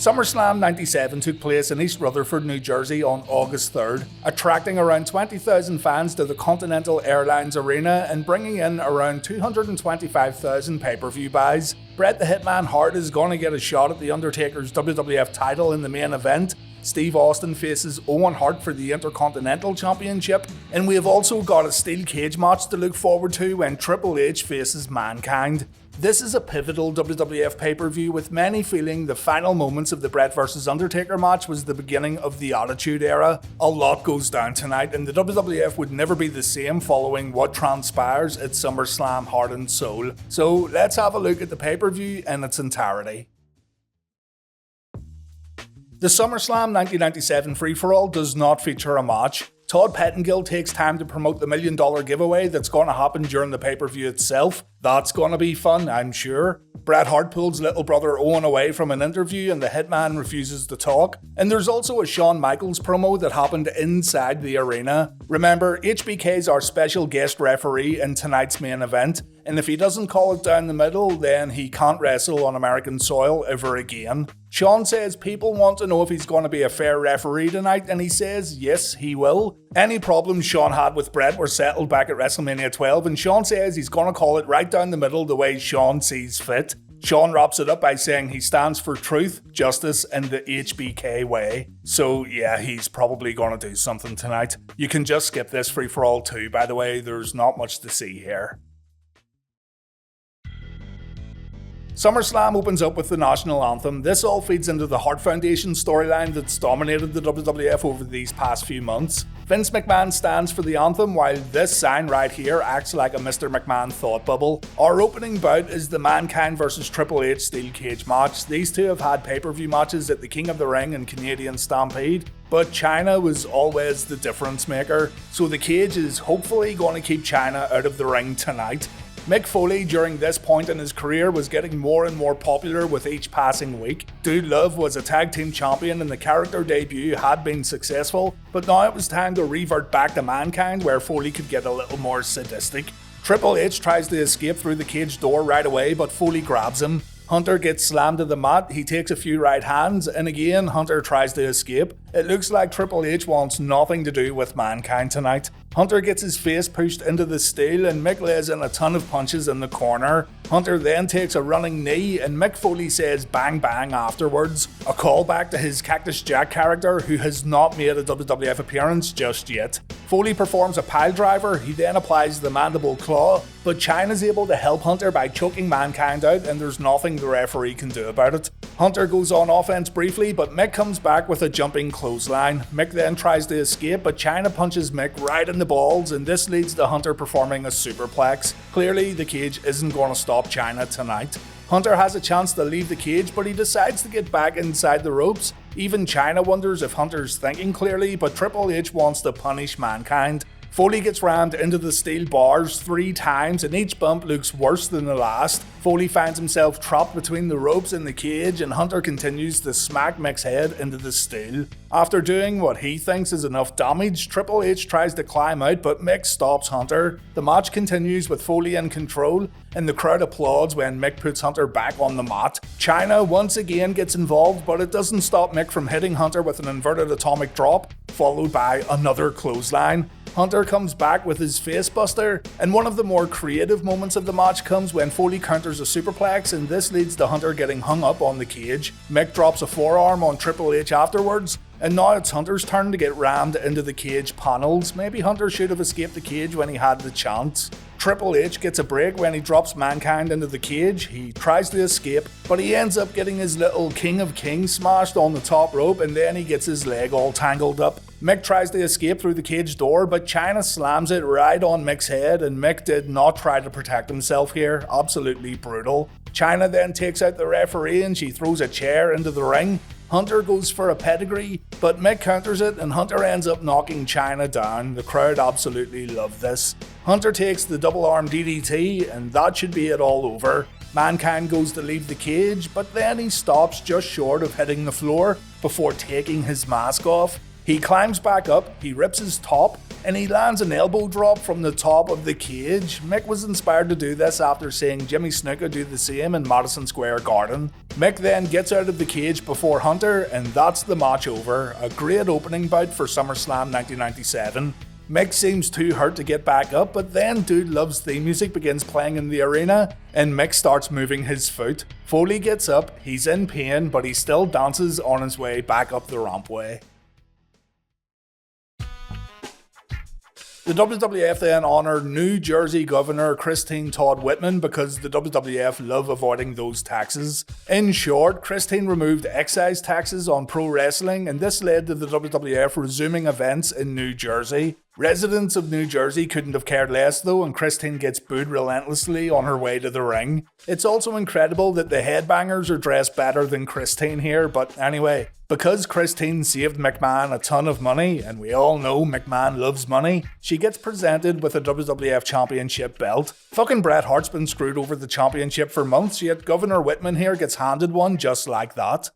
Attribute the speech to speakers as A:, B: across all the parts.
A: SummerSlam 97 took place in East Rutherford, New Jersey on August 3rd, attracting around 20,000 fans to the Continental Airlines Arena and bringing in around 225,000 pay-per-view buys. Bret the Hitman Hart is going to get a shot at the Undertaker's WWF title in the main event. Steve Austin faces Owen Hart for the Intercontinental Championship, and we have also got a steel cage match to look forward to when Triple H faces Mankind. This is a pivotal WWF pay-per-view, with many feeling the final moments of the Bret vs Undertaker match was the beginning of the Attitude Era. A lot goes down tonight, and the WWF would never be the same following what transpires at SummerSlam Hart Soul. So let's have a look at the pay-per-view in its entirety. The SummerSlam 1997 free-for-all does not feature a match. Todd Pettengill takes time to promote the $1 million giveaway that's going to happen during the pay-per-view itself. That's going to be fun, I'm sure. Bret Hart pulls little brother Owen away from an interview and the Hitman refuses to talk. And there's also a Shawn Michaels promo that happened inside the arena. Remember, HBK's our special guest referee in tonight's main event, and if he doesn't call it down the middle, then he can't wrestle on American soil ever again. Shawn says people want to know if he's going to be a fair referee tonight, and he says yes, he will. Any problems Shawn had with Bret were settled back at WrestleMania 12, and Shawn says he's going to call it right down the middle the way Shawn sees fit. Shawn wraps it up by saying he stands for truth, justice, and the HBK way. So yeah, he's probably going to do something tonight. You can just skip this free-for-all too, by the way, there's not much to see here. SummerSlam opens up with the national anthem. This all feeds into the Hart Foundation storyline that's dominated the WWF over these past few months. Vince McMahon stands for the anthem, while this sign right here acts like a Mr. McMahon thought bubble. Our opening bout is the Mankind vs Triple H steel cage match. These two have had pay-per-view matches at the King of the Ring and Canadian Stampede, but China was always the difference maker, so the cage is hopefully going to keep China out of the ring tonight. Mick Foley during this point in his career was getting more and more popular with each passing week. Dude Love was a tag team champion and the character debut had been successful, but now it was time to revert back to Mankind where Foley could get a little more sadistic. Triple H tries to escape through the cage door right away, but Foley grabs him. Hunter gets slammed to the mat, he takes a few right hands, and again Hunter tries to escape. It looks like Triple H wants nothing to do with Mankind tonight. Hunter gets his face pushed into the steel and Mick lays in a ton of punches in the corner. Hunter then takes a running knee and Mick Foley says bang bang afterwards. A callback to his Cactus Jack character who has not made a WWF appearance just yet. Foley performs a piledriver, he then applies the mandible claw, but Chyna's able to help Hunter by choking Mankind out and there's nothing the referee can do about it. Hunter goes on offense briefly, but Mick comes back with a jumping clothesline. Mick then tries to escape, but Chyna punches Mick right in the balls, and this leads to Hunter performing a superplex. Clearly, the cage isn't going to stop Chyna tonight. Hunter has a chance to leave the cage, but he decides to get back inside the ropes. Even Chyna wonders if Hunter's thinking clearly, but Triple H wants to punish Mankind. Foley gets rammed into the steel bars 3 times and each bump looks worse than the last. Foley finds himself trapped between the ropes and the cage and Hunter continues to smack Mick's head into the steel. After doing what he thinks is enough damage, Triple H tries to climb out but Mick stops Hunter. The match continues with Foley in control and the crowd applauds when Mick puts Hunter back on the mat. Chyna once again gets involved but it doesn't stop Mick from hitting Hunter with an inverted atomic drop, followed by another clothesline. Hunter comes back with his facebuster, and one of the more creative moments of the match comes when Foley counters a superplex and this leads to Hunter getting hung up on the cage. Mick drops a forearm on Triple H afterwards, and now it's Hunter's turn to get rammed into the cage panels. Maybe Hunter should have escaped the cage when he had the chance. Triple H gets a break when he drops Mankind into the cage. He tries to escape, but he ends up getting his little King of Kings smashed on the top rope and then he gets his leg all tangled up. Mick tries to escape through the cage door, but Chyna slams it right on Mick's head and Mick did not try to protect himself here. Absolutely brutal. Chyna then takes out the referee and she throws a chair into the ring. Hunter goes for a pedigree, but Mick counters it and Hunter ends up knocking Chyna down. The crowd absolutely love this. Hunter takes the double arm DDT and that should be it all over. Mankind goes to leave the cage, but then he stops just short of hitting the floor before taking his mask off. He climbs back up, he rips his top, and he lands an elbow drop from the top of the cage. Mick was inspired to do this after seeing Jimmy Snuka do the same in Madison Square Garden. Mick then gets out of the cage before Hunter, and that's the match over. A great opening bout for SummerSlam 1997. Mick seems too hurt to get back up, but then Dude Love's theme music begins playing in the arena, and Mick starts moving his foot. Foley gets up, he's in pain, but he still dances on his way back up the rampway. The WWF then honoured New Jersey Governor Christine Todd Whitman because the WWF love avoiding those taxes. In short, Christine removed excise taxes on pro wrestling, and this led to the WWF resuming events in New Jersey. Residents of New Jersey couldn't have cared less though, and Christine gets booed relentlessly on her way to the ring. It's also incredible that the headbangers are dressed better than Christine here, but anyway, because Christine saved McMahon a ton of money, and we all know McMahon loves money, she gets presented with a WWF Championship belt. Fucking Bret Hart's been screwed over the championship for months, yet Governor Whitman here gets handed one just like that.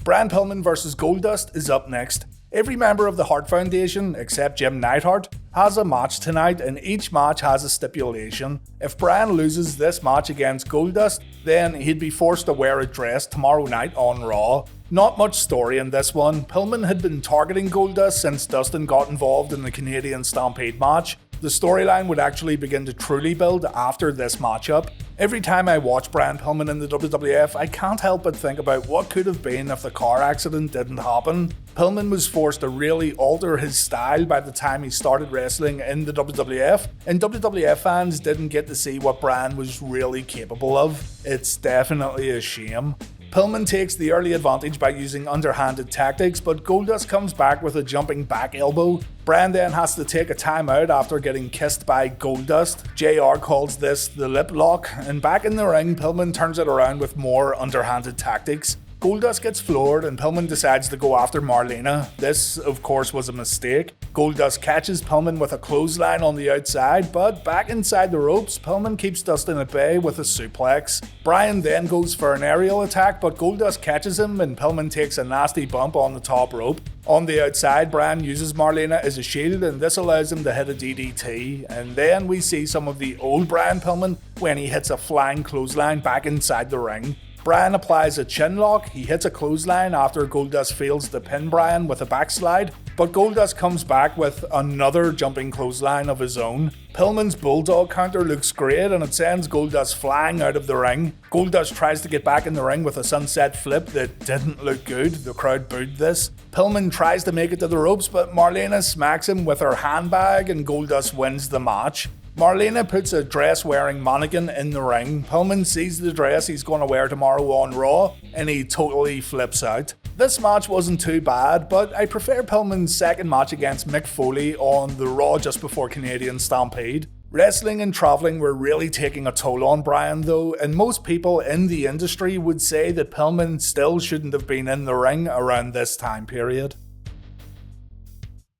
A: Brian Pillman vs Goldust is up next. Every member of the Hart Foundation, except Jim Neidhart, has a match tonight, and each match has a stipulation. If Brian loses this match against Goldust, then he'd be forced to wear a dress tomorrow night on Raw. Not much story in this one. Pillman had been targeting Goldust since Dustin got involved in the Canadian Stampede match. The storyline would actually begin to truly build after this matchup. Every time I watch Brian Pillman in the WWF, I can't help but think about what could have been if the car accident didn't happen. Pillman was forced to really alter his style by the time he started wrestling in the WWF, and WWF fans didn't get to see what Brian was really capable of. It's definitely a shame. Pillman takes the early advantage by using underhanded tactics, but Goldust comes back with a jumping back elbow. Brian then has to take a timeout after getting kissed by Goldust. JR calls this the lip lock, and back in the ring, Pillman turns it around with more underhanded tactics. Goldust gets floored and Pillman decides to go after Marlena. This, of course, was a mistake. Goldust catches Pillman with a clothesline on the outside, but back inside the ropes, Pillman keeps Dustin at bay with a suplex. Brian then goes for an aerial attack, but Goldust catches him and Pillman takes a nasty bump on the top rope. On the outside, Brian uses Marlena as a shield, and this allows him to hit a DDT. And then we see some of the old Brian Pillman when he hits a flying clothesline back inside the ring. Brian applies a chin lock, he hits a clothesline after Goldust fails to pin Brian with a backslide, but Goldust comes back with another jumping clothesline of his own. Pillman's bulldog counter looks great and it sends Goldust flying out of the ring. Goldust tries to get back in the ring with a sunset flip that didn't look good, the crowd booed this. Pillman tries to make it to the ropes, but Marlena smacks him with her handbag and Goldust wins the match. Marlena puts a dress-wearing mannequin in the ring. Pillman sees the dress he's going to wear tomorrow on Raw, and he totally flips out. This match wasn't too bad, but I prefer Pillman's second match against Mick Foley on the Raw just before Canadian Stampede. Wrestling and travelling were really taking a toll on Brian though, and most people in the industry would say that Pillman still shouldn't have been in the ring around this time period.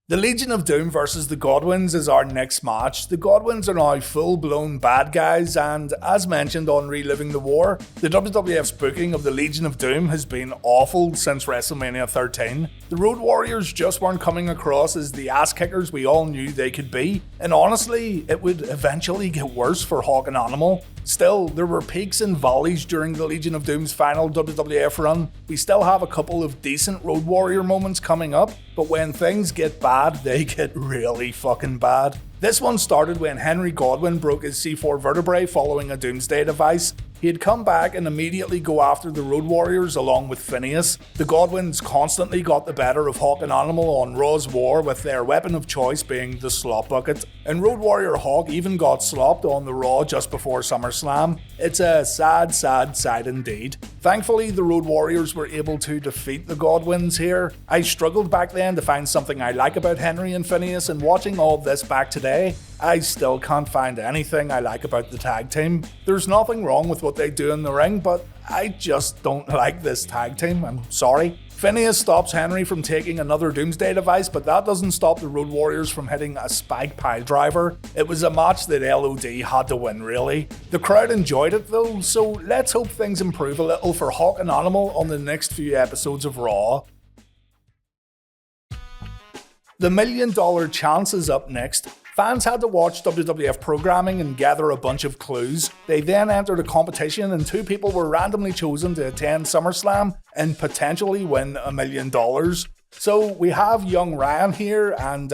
A: The Legion of Doom versus the Godwinns is our next match. The Godwinns are now full-blown bad guys, and as mentioned on Reliving the War, the WWF's booking of the Legion of Doom has been awful since WrestleMania 13. The Road Warriors just weren't coming across as the ass-kickers we all knew they could be, and honestly, it would eventually get worse for Hawk and Animal. Still, there were peaks and valleys during the Legion of Doom's final WWF run. We still have a couple of decent Road Warrior moments coming up, but when things get bad, they get really fucking bad. This one started when Henry Godwinn broke his C4 vertebrae following a Doomsday device. He'd come back and immediately go after the Road Warriors along with Phineas. The Godwinns constantly got the better of Hawk and Animal on Raw's War, with their weapon of choice being the slop bucket. And Road Warrior Hawk even got slopped on the Raw just before SummerSlam. It's a sad, sad sight indeed. Thankfully, the Road Warriors were able to defeat the Godwinns here. I struggled back then to find something I like about Henry and Phineas, and watching all this back today, I still can't find anything I like about the tag team. There's nothing wrong with what they do in the ring, but I just don't like this tag team, I'm sorry. Phineas stops Henry from taking another Doomsday device, but that doesn't stop the Road Warriors from hitting a spike piledriver. It was a match that L.O.D had to win, really. The crowd enjoyed it though, so let's hope things improve a little for Hawk and Animal on the next few episodes of Raw. The $1 million chance is up next. Fans had to watch WWF programming and gather a bunch of clues. They then entered a competition and 2 people were randomly chosen to attend SummerSlam and potentially win $1 million. So we have young Ryan here and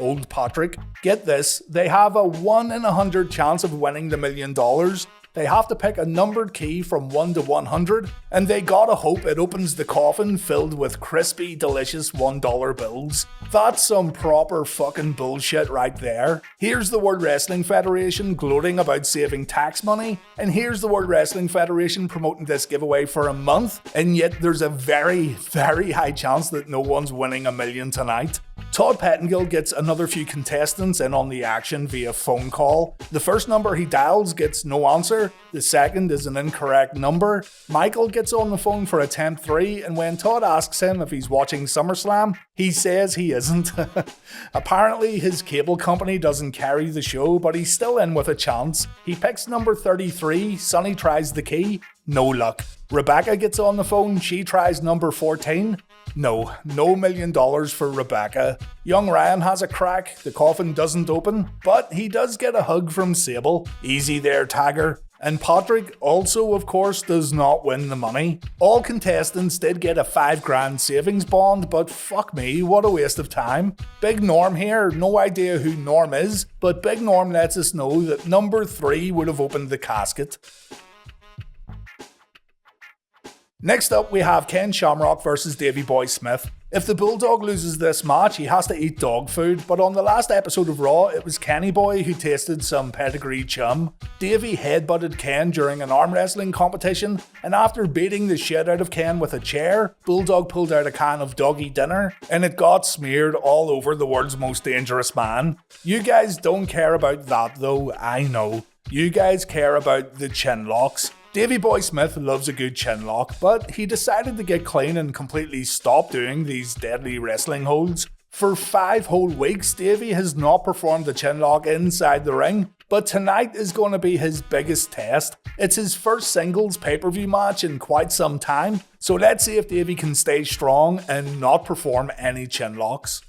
A: old Patrick. Get this, they have a 1 in 100 chance of winning the $1 million. They have to pick a numbered key from 1 to 100, and they gotta hope it opens the coffin filled with crispy, delicious $1 bills. That's some proper fucking bullshit right there. Here's the World Wrestling Federation gloating about saving tax money, and here's the World Wrestling Federation promoting this giveaway for a month, and yet there's a very, very high chance that no one's winning $1 million tonight. Todd Pettengill gets another few contestants in on the action via phone call. The first number he dials gets no answer, the second is an incorrect number. Michael gets on the phone for attempt 3, and when Todd asks him if he's watching SummerSlam, he says he isn't. Apparently his cable company doesn't carry the show, but he's still in with a chance. He picks number 33, Sonny tries the key, no luck. Rebecca gets on the phone, she tries number 14. No $1 million for Rebecca. Young Ryan has a crack, the coffin doesn't open, but he does get a hug from Sable. Easy there, Tagger. And Patrick also, of course, does not win the money. All contestants did get a $5,000 savings bond, but fuck me, what a waste of time. Big Norm here, no idea who Norm is, but Big Norm lets us know that number 3 would have opened the casket. Next up, we have Ken Shamrock versus Davey Boy Smith. If the Bulldog loses this match, he has to eat dog food, but on the last episode of Raw, it was Kenny Boy who tasted some pedigree chum. Davey headbutted Ken during an arm wrestling competition, and after beating the shit out of Ken with a chair, Bulldog pulled out a can of doggy dinner, and it got smeared all over the world's most dangerous man. You guys don't care about that though, I know. You guys care about the chin locks. Davey Boy Smith loves a good chin lock, but he decided to get clean and completely stop doing these deadly wrestling holds. For 5 whole weeks, Davey has not performed the chin lock inside the ring, but tonight is going to be his biggest test. It's his first singles pay-per-view match in quite some time, so let's see if Davey can stay strong and not perform any chin locks.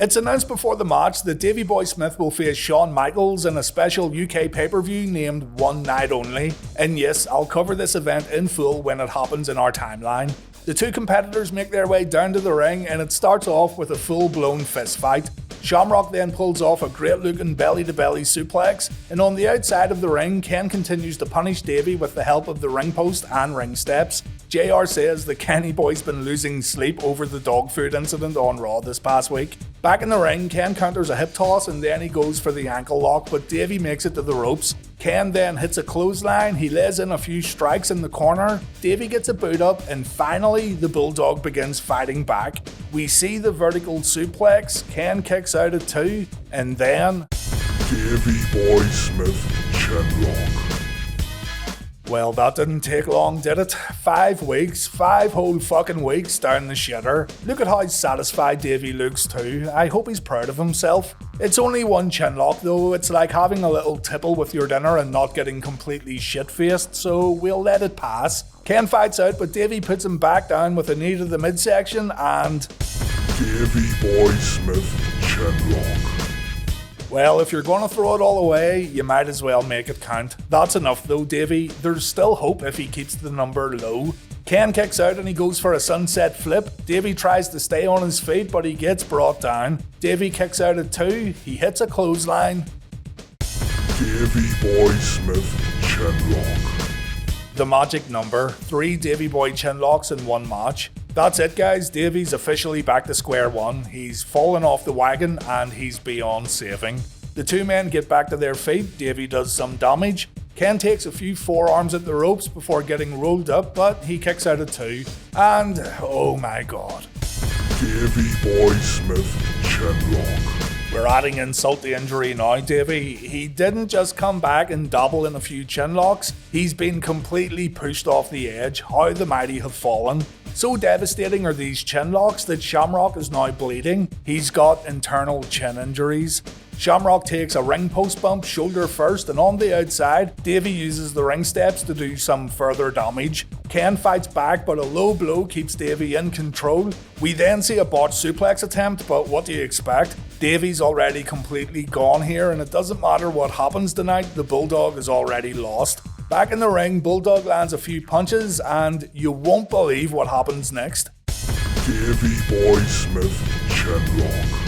A: It's announced before the match that Davey Boy Smith will face Shawn Michaels in a special UK pay-per-view named One Night Only. And yes, I'll cover this event in full when it happens in our timeline. The 2 competitors make their way down to the ring and it starts off with a full-blown fist fight. Shamrock then pulls off a great-looking belly-to-belly suplex, and on the outside of the ring, Ken continues to punish Davey with the help of the ring post and ring steps. JR says that Kenny Boy's been losing sleep over the dog food incident on Raw this past week. Back in the ring, Ken counters a hip toss and then he goes for the ankle lock, but Davey makes it to the ropes. Ken then hits a clothesline, he lays in a few strikes in the corner, Davey gets a boot up, and finally the Bulldog begins fighting back. We see the vertical suplex, Ken kicks out at 2, and then
B: Davey Boy Smith chinlock.
A: Well, that didn't take long, did it? 5 weeks, 5 whole fucking weeks down the shitter. Look at how satisfied Davey looks too. I hope he's proud of himself. It's only 1 chinlock though, it's like having a little tipple with your dinner and not getting completely shit-faced, so we'll let it pass. Ken fights out, but Davey puts him back down with a knee to the midsection and
B: Davey Boy Smith chinlock.
A: Well, if you're gonna throw it all away, you might as well make it count. That's enough though, Davey. There's still hope if he keeps the number low. Ken kicks out and he goes for a sunset flip. Davey tries to stay on his feet, but he gets brought down. Davey kicks out at 2, he hits a clothesline.
B: Davey Boy Smith chinlock.
A: The magic number, 3 Davey Boy chinlocks in 1 match. That's it guys, Davey's officially back to square one. He's fallen off the wagon and he's beyond saving. The 2 men get back to their feet, Davey does some damage. Ken takes a few forearms at the ropes before getting rolled up, but he kicks out at 2. And oh my god.
B: Davey Boy Smith chinlock.
A: We're adding insult to injury now, Davey. He didn't just come back and dabble in a few chinlocks, he's been completely pushed off the edge. How the mighty have fallen. So devastating are these chin locks that Shamrock is now bleeding. He's got internal chin injuries. Shamrock takes a ring post bump shoulder first, and on the outside, Davey uses the ring steps to do some further damage. Ken fights back, but a low blow keeps Davey in control. We then see a botched suplex attempt, but what do you expect? Davey's already completely gone here, and it doesn't matter what happens tonight, the Bulldog is already lost. Back in the ring, Bulldog lands a few punches, and you won't believe what happens next.
B: Davey Boy Smith Chinlock.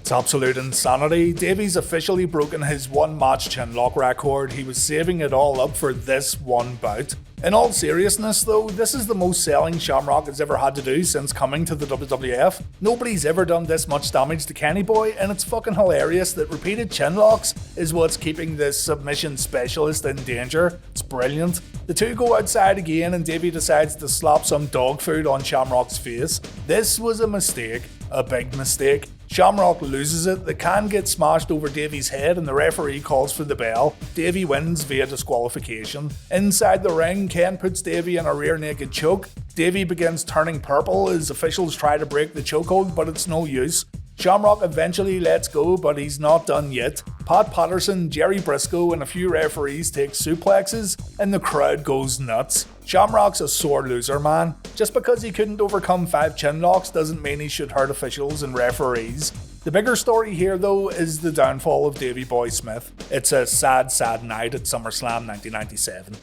A: It's absolute insanity. Davey's officially broken his one-match chinlock record. He was saving it all up for this one bout. In all seriousness though, this is the most selling Shamrock has ever had to do since coming to the WWF. Nobody's ever done this much damage to Kenny Boy, and it's fucking hilarious that repeated chinlocks is what's keeping this submission specialist in danger. It's brilliant. The two go outside again and Davey decides to slap some dog food on Shamrock's face. This was a mistake, a big mistake. Shamrock loses it, the can gets smashed over Davey's head and the referee calls for the bell. Davey wins via disqualification. Inside the ring, Ken puts Davey in a rear naked choke. Davey begins turning purple as officials try to break the chokehold, but it's no use. Shamrock eventually lets go, but he's not done yet. Pat Patterson, Jerry Briscoe and a few referees take suplexes and the crowd goes nuts. Shamrock's a sore loser, man. Just because he couldn't overcome 5 chinlocks doesn't mean he should hurt officials and referees. The bigger story here though is the downfall of Davey Boy Smith. It's a sad, sad night at SummerSlam 1997.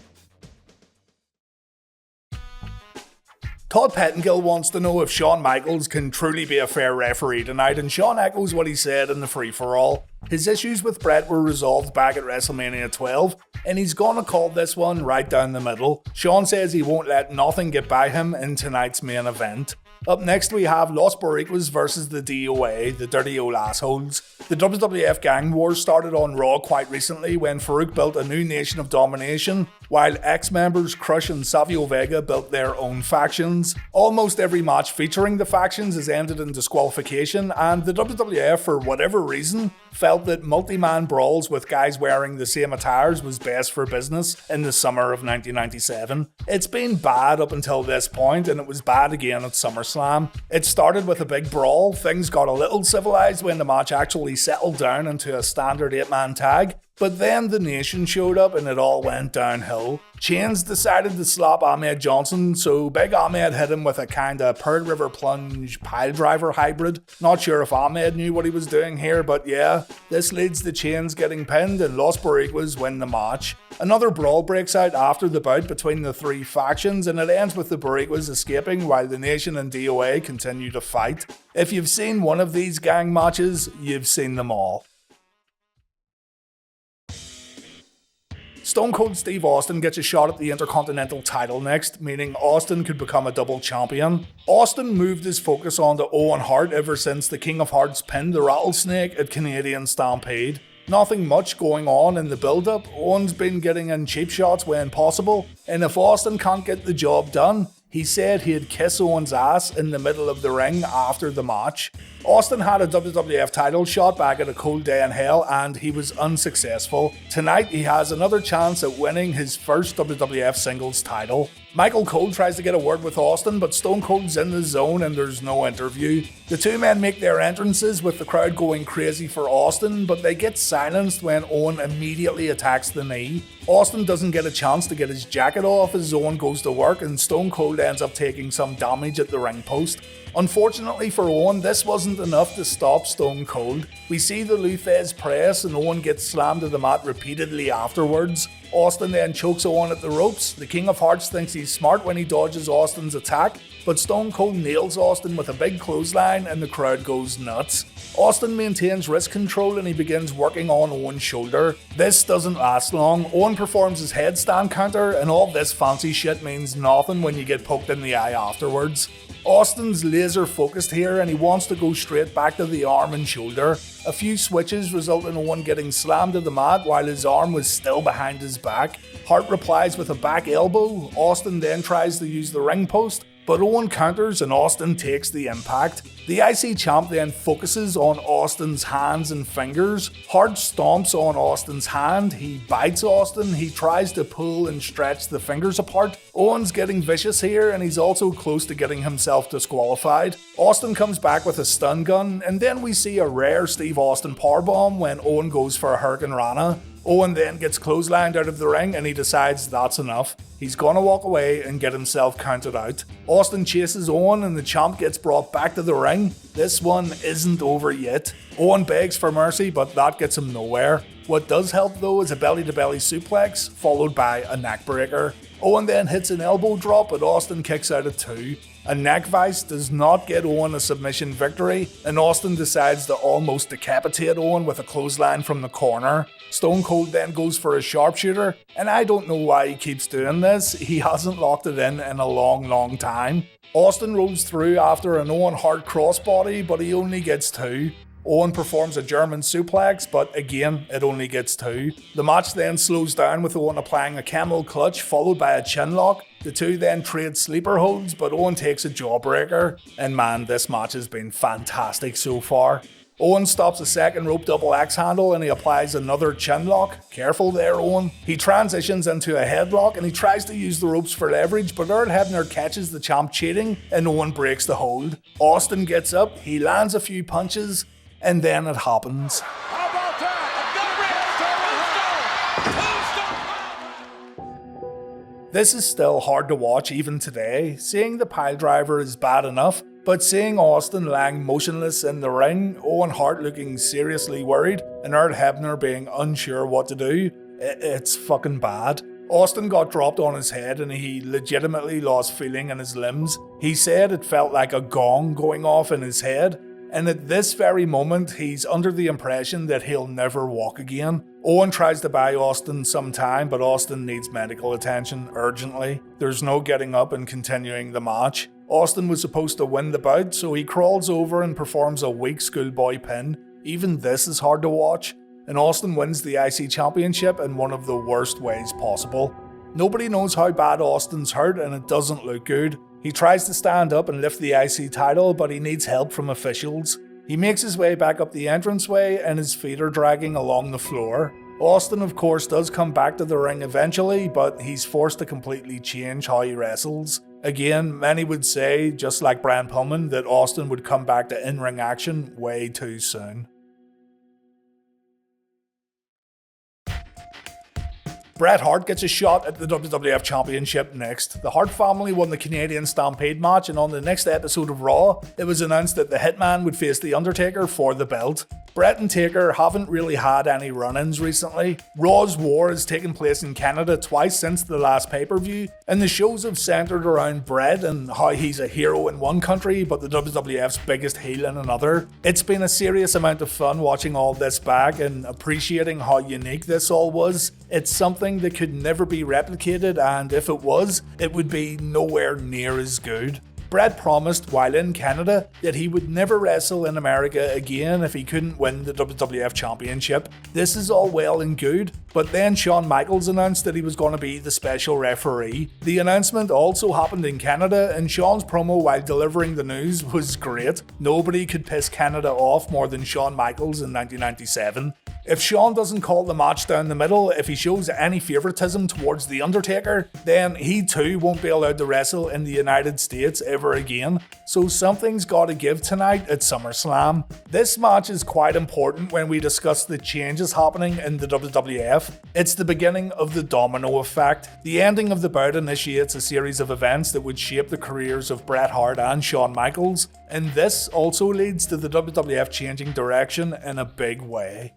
A: Todd Pettengill wants to know if Shawn Michaels can truly be a fair referee tonight, and Shawn echoes what he said in the free-for-all. His issues with Bret were resolved back at WrestleMania 12, and he's gonna call this one right down the middle. Shawn says he won't let nothing get by him in tonight's main event. Up next we have Los Boricuas versus the D.O.A, the dirty old assholes. The WWF gang wars started on Raw quite recently when Farouk built a new nation of domination, while ex-members Crush and Savio Vega built their own factions. Almost every match featuring the factions has ended in disqualification, and the WWF, for whatever reason, felt that multi-man brawls with guys wearing the same attires was best for business in the summer of 1997. It's been bad up until this point, and it was bad again at SummerSlam. It started with a big brawl, things got a little civilized when the match actually settled down into a standard 8-man tag, but then the Nation showed up and it all went downhill. Chains decided to slap Ahmed Johnson, so Big Ahmed hit him with a kinda Pearl River Plunge piledriver hybrid. Not sure if Ahmed knew what he was doing here, but yeah, this leads to Chains getting pinned and Los Boricuas win the match. Another brawl breaks out after the bout between the 3 factions, and it ends with the Boricuas escaping while the Nation and D.O.A continue to fight. If you've seen one of these gang matches, you've seen them all. Stone Cold Steve Austin gets a shot at the Intercontinental title next, meaning Austin could become a double champion. Austin moved his focus onto Owen Hart ever since the King of Hearts pinned the Rattlesnake at Canadian Stampede. Nothing much going on in the build-up. Owen's been getting in cheap shots when possible, and if Austin can't get the job done, he said he'd kiss Owen's ass in the middle of the ring after the match. Austin had a WWF title shot back at A Cold Day in Hell and he was unsuccessful. Tonight he has another chance at winning his first WWF singles title. Michael Cole tries to get a word with Austin, but Stone Cold's in the zone and there's no interview. The two men make their entrances with the crowd going crazy for Austin, but they get silenced when Owen immediately attacks the knee. Austin doesn't get a chance to get his jacket off as Owen goes to work, and Stone Cold ends up taking some damage at the ring post. Unfortunately for Owen, this wasn't enough to stop Stone Cold. We see the Luthez press and Owen gets slammed to the mat repeatedly afterwards. Austin then chokes Owen at the ropes. The King of Hearts thinks he's smart when he dodges Austin's attack, but Stone Cold nails Austin with a big clothesline and the crowd goes nuts. Austin maintains wrist control and he begins working on Owen's shoulder. This doesn't last long. Owen performs his headstand counter, and all this fancy shit means nothing when you get poked in the eye afterwards. Austin's laser focused here and he wants to go straight back to the arm and shoulder. A few switches result in Owen getting slammed to the mat while his arm was still behind his back. Hart replies with a back elbow. Austin then tries to use the ring post, but Owen counters and Austin takes the impact. The IC champ then focuses on Austin's hands and fingers. Hart stomps on Austin's hand, he bites Austin, he tries to pull and stretch the fingers apart. Owen's getting vicious here and he's also close to getting himself disqualified. Austin comes back with a stun gun, and then we see a rare Steve Austin powerbomb when Owen goes for a Hurricane Rana. Owen then gets clotheslined out of the ring and he decides that's enough. He's gonna walk away and get himself counted out. Austin chases Owen and the champ gets brought back to the ring. This one isn't over yet. Owen begs for mercy, but that gets him nowhere. What does help though is a belly-to-belly suplex, followed by a neckbreaker. Owen then hits an elbow drop, but Austin kicks out at 2. A neck vice does not get Owen a submission victory, and Austin decides to almost decapitate Owen with a clothesline from the corner. Stone Cold then goes for a sharpshooter, and I don't know why he keeps doing this. He hasn't locked it in a long time. Austin rolls through after an Owen Hart crossbody, but he only gets 2. Owen performs a German suplex, but again, it only gets 2. The match then slows down with Owen applying a camel clutch followed by a chin lock. The two then trade sleeper holds, but Owen takes a jawbreaker. And man, this match has been fantastic so far. Owen stops a second rope double axe handle and he applies another chin lock. Careful there, Owen. He transitions into a headlock and he tries to use the ropes for leverage, but Earl Hebner catches the champ cheating and Owen breaks the hold. Austin gets up, he lands a few punches, and then it happens.
C: How about that?
A: This is still hard to watch even today. Seeing the piledriver is bad enough, but seeing Austin lying motionless in the ring, Owen Hart looking seriously worried, and Earl Hebner being unsure what to do, it's fucking bad. Austin got dropped on his head and he legitimately lost feeling in his limbs. He said it felt like a gong going off in his head, and at this very moment he's under the impression that he'll never walk again. Owen tries to buy Austin some time, but Austin needs medical attention urgently. There's no getting up and continuing the match. Austin was supposed to win the bout, so he crawls over and performs a weak schoolboy pin. Even this is hard to watch, and Austin wins the IC Championship in one of the worst ways possible. Nobody knows how bad Austin's hurt and it doesn't look good. He tries to stand up and lift the IC title, but he needs help from officials. He makes his way back up the entranceway and his feet are dragging along the floor. Austin of course does come back to the ring eventually, but he's forced to completely change how he wrestles. Again, many would say, just like Brian Pillman, that Austin would come back to in-ring action way too soon. Bret Hart gets a shot at the WWF Championship next. The Hart family won the Canadian Stampede match, and on the next episode of Raw, it was announced that the Hitman would face the Undertaker for the belt. Bret and Taker haven't really had any run-ins recently. Raw's War has taken place in Canada twice since the last pay-per-view, and the shows have centered around Bret and how he's a hero in one country, but the WWF's biggest heel in another. It's been a serious amount of fun watching all this back and appreciating how unique this all was. It's something that could never be replicated, and if it was, it would be nowhere near as good. Bret promised while in Canada that he would never wrestle in America again if he couldn't win the WWF Championship. This is all well and good, but then Shawn Michaels announced that he was going to be the special referee. The announcement also happened in Canada, and Shawn's promo while delivering the news was great. Nobody could piss Canada off more than Shawn Michaels in 1997. If Shawn doesn't call the match down the middle, if he shows any favoritism towards The Undertaker, then he too won't be allowed to wrestle in the United States ever again. So something's gotta give tonight at SummerSlam. This match is quite important when we discuss the changes happening in the WWF. It's the beginning of the domino effect. The ending of the bout initiates a series of events that would shape the careers of Bret Hart and Shawn Michaels, and this also leads to the WWF changing direction in a big way.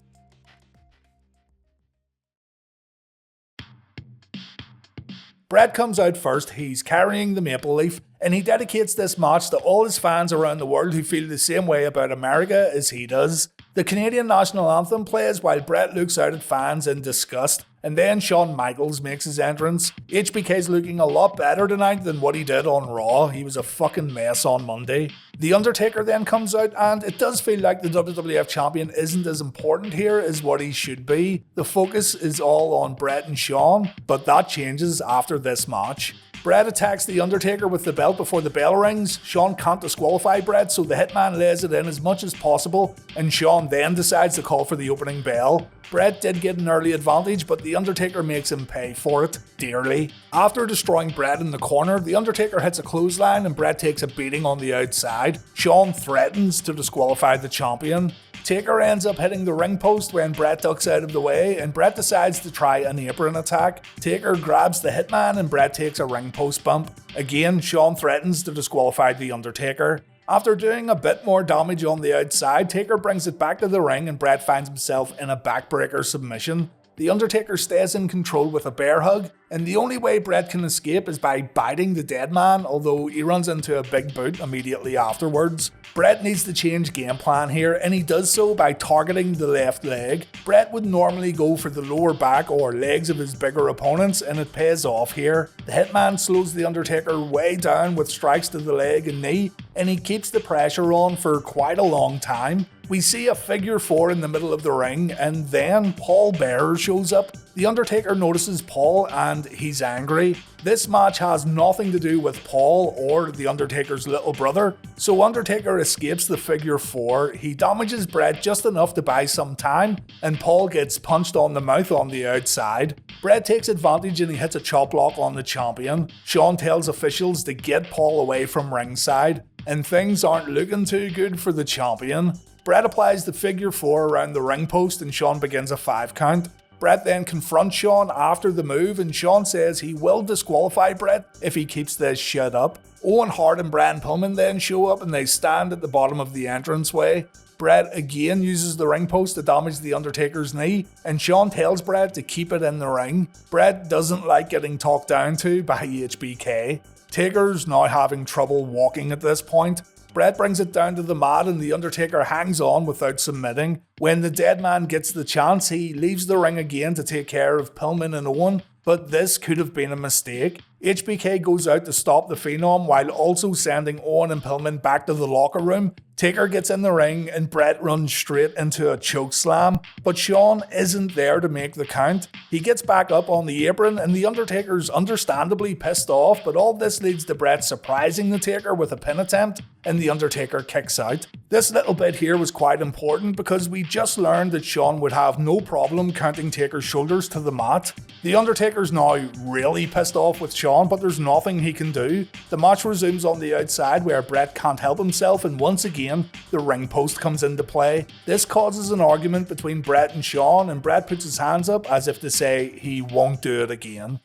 A: Bret comes out first, he's carrying the maple leaf, and he dedicates this match to all his fans around the world who feel the same way about America as he does. The Canadian national anthem plays while Bret looks out at fans in disgust, and then Shawn Michaels makes his entrance. HBK's looking a lot better tonight than what he did on Raw. He was a fucking mess on Monday. The Undertaker then comes out, and it does feel like the WWF champion isn't as important here as what he should be. The focus is all on Bret and Shawn, but that changes after this match. Bret attacks The Undertaker with the belt before the bell rings. Shawn can't disqualify Bret, so the Hitman lays it in as much as possible, and Shawn then decides to call for the opening bell. Bret did get an early advantage, but The Undertaker makes him pay for it dearly. After destroying Bret in the corner, The Undertaker hits a clothesline and Bret takes a beating on the outside. Shawn threatens to disqualify the champion. Taker ends up hitting the ring post when Bret ducks out of the way, and Bret decides to try an apron attack. Taker grabs the Hitman and Bret takes a ring post bump. Again, Shawn threatens to disqualify The Undertaker. After doing a bit more damage on the outside, Taker brings it back to the ring and Bret finds himself in a backbreaker submission. The Undertaker stays in control with a bear hug, and the only way Bret can escape is by biting the dead man, although he runs into a big boot immediately afterwards. Bret needs to change game plan here, and he does so by targeting the left leg. Bret would normally go for the lower back or legs of his bigger opponents, and it pays off here. The Hitman slows The Undertaker way down with strikes to the leg and knee, and he keeps the pressure on for quite a long time. We see a figure 4 in the middle of the ring, and then Paul Bearer shows up. The Undertaker notices Paul and he's angry. This match has nothing to do with Paul or The Undertaker's little brother, so Undertaker escapes the figure 4, he damages Bret just enough to buy some time, and Paul gets punched on the mouth on the outside. Bret takes advantage and he hits a chop block on the champion. Shawn tells officials to get Paul away from ringside, and things aren't looking too good for the champion. Bret applies the figure 4 around the ring post and Shawn begins a 5 count. Bret then confronts Shawn after the move and Shawn says he will disqualify Bret if he keeps this shit up. Owen Hart and Pillman then show up and they stand at the bottom of the entranceway. Bret again uses the ring post to damage The Undertaker's knee, and Shawn tells Bret to keep it in the ring. Bret doesn't like getting talked down to by HBK. Taker's now having trouble walking at this point. Bret brings it down to the mat and The Undertaker hangs on without submitting. When the dead man gets the chance, he leaves the ring again to take care of Pillman and Owen, but this could have been a mistake. HBK goes out to stop the Phenom while also sending Owen and Pillman back to the locker room. Taker gets in the ring and Bret runs straight into a choke slam, but Shawn isn't there to make the count. He gets back up on the apron and The Undertaker's understandably pissed off, but all this leads to Bret surprising the Taker with a pin attempt and The Undertaker kicks out. This little bit here was quite important because we just learned that Shawn would have no problem counting Taker's shoulders to the mat. The Undertaker's now really pissed off with Shawn, but there's nothing he can do. The match resumes on the outside where Bret can't help himself and once again the ring post comes into play. This causes an argument between Bret and Shawn and Bret puts his hands up as if to say he won't do it again.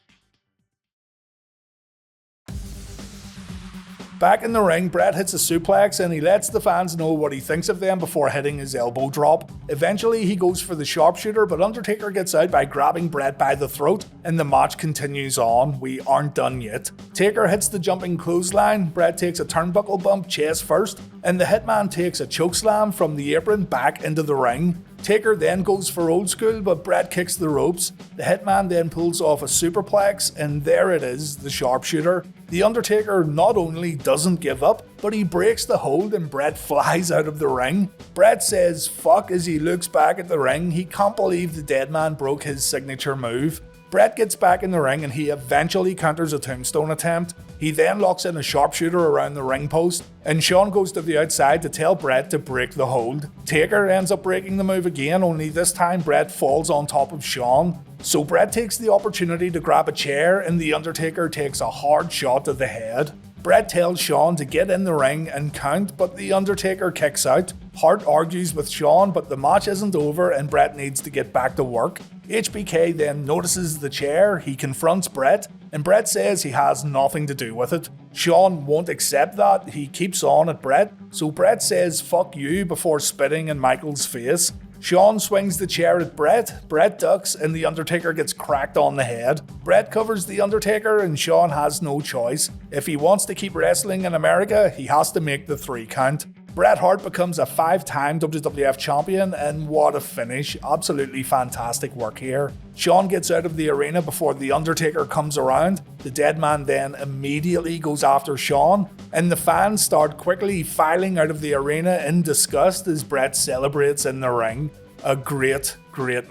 A: Back in the ring, Bret hits a suplex and he lets the fans know what he thinks of them before hitting his elbow drop. Eventually he goes for the sharpshooter, but Undertaker gets out by grabbing Bret by the throat and the match continues on. We aren't done yet. Taker hits the jumping clothesline, Bret takes a turnbuckle bump chest first, and the Hitman takes a chokeslam from the apron back into the ring. Taker then goes for old school, but Bret kicks the ropes. The Hitman then pulls off a superplex, and there it is, the sharpshooter. The Undertaker not only doesn't give up, but he breaks the hold and Bret flies out of the ring. Bret says fuck as he looks back at the ring. He can't believe the dead man broke his signature move. Bret gets back in the ring and he eventually counters a tombstone attempt. He then locks in a sharpshooter around the ring post, and Shawn goes to the outside to tell Bret to break the hold. Taker ends up breaking the move again, only this time Bret falls on top of Shawn. So Bret takes the opportunity to grab a chair and The Undertaker takes a hard shot to the head. Bret tells Shawn to get in the ring and count, but The Undertaker kicks out. Hart argues with Shawn, but the match isn't over and Bret needs to get back to work. HBK then notices the chair, he confronts Bret, and Bret says he has nothing to do with it. Shawn won't accept that, he keeps on at Bret, so Bret says fuck you before spitting in Michaels' face. Shawn swings the chair at Bret ducks, and The Undertaker gets cracked on the head. Bret covers The Undertaker and Shawn has no choice. If he wants to keep wrestling in America, he has to make the 3 count. Bret Hart becomes a 5-time WWF champion, and what a finish. Absolutely fantastic work here. Shawn gets out of the arena before The Undertaker comes around. The dead man then immediately goes after Shawn, and the fans start quickly filing out of the arena in disgust as Bret celebrates in the ring. A great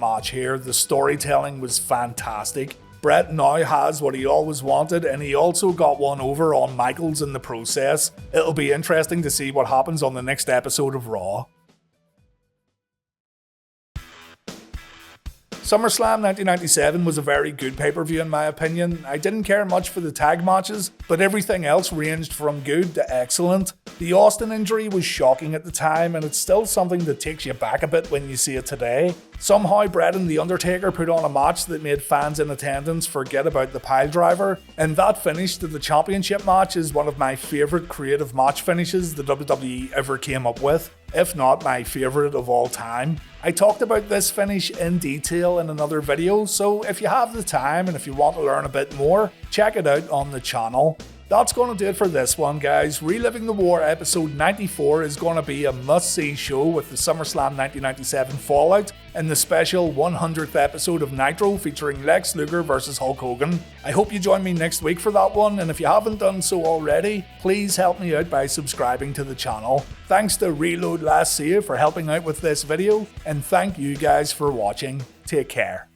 A: match here. The storytelling was fantastic. Bret now has what he always wanted, and he also got one over on Michaels in the process. It'll be interesting to see what happens on the next episode of Raw. SummerSlam 1997 was a very good pay-per-view in my opinion. I didn't care much for the tag matches, but everything else ranged from good to excellent. The Austin injury was shocking at the time, and it's still something that takes you back a bit when you see it today. Somehow Bret and The Undertaker put on a match that made fans in attendance forget about the piledriver, and that finish to the championship match is one of my favourite creative match finishes the WWE ever came up with, if not my favourite of all time. I talked about this finish in detail in another video, so if you have the time and if you want to learn a bit more, check it out on the channel. That's going to do it for this one, guys. Reliving the War episode 94 is going to be a must-see show with the SummerSlam 1997 Fallout and the special 100th episode of Nitro featuring Lex Luger vs Hulk Hogan. I hope you join me next week for that one, and if you haven't done so already, please help me out by subscribing to the channel. Thanks to Reload Last Save for helping out with this video, and thank you guys for watching. Take care.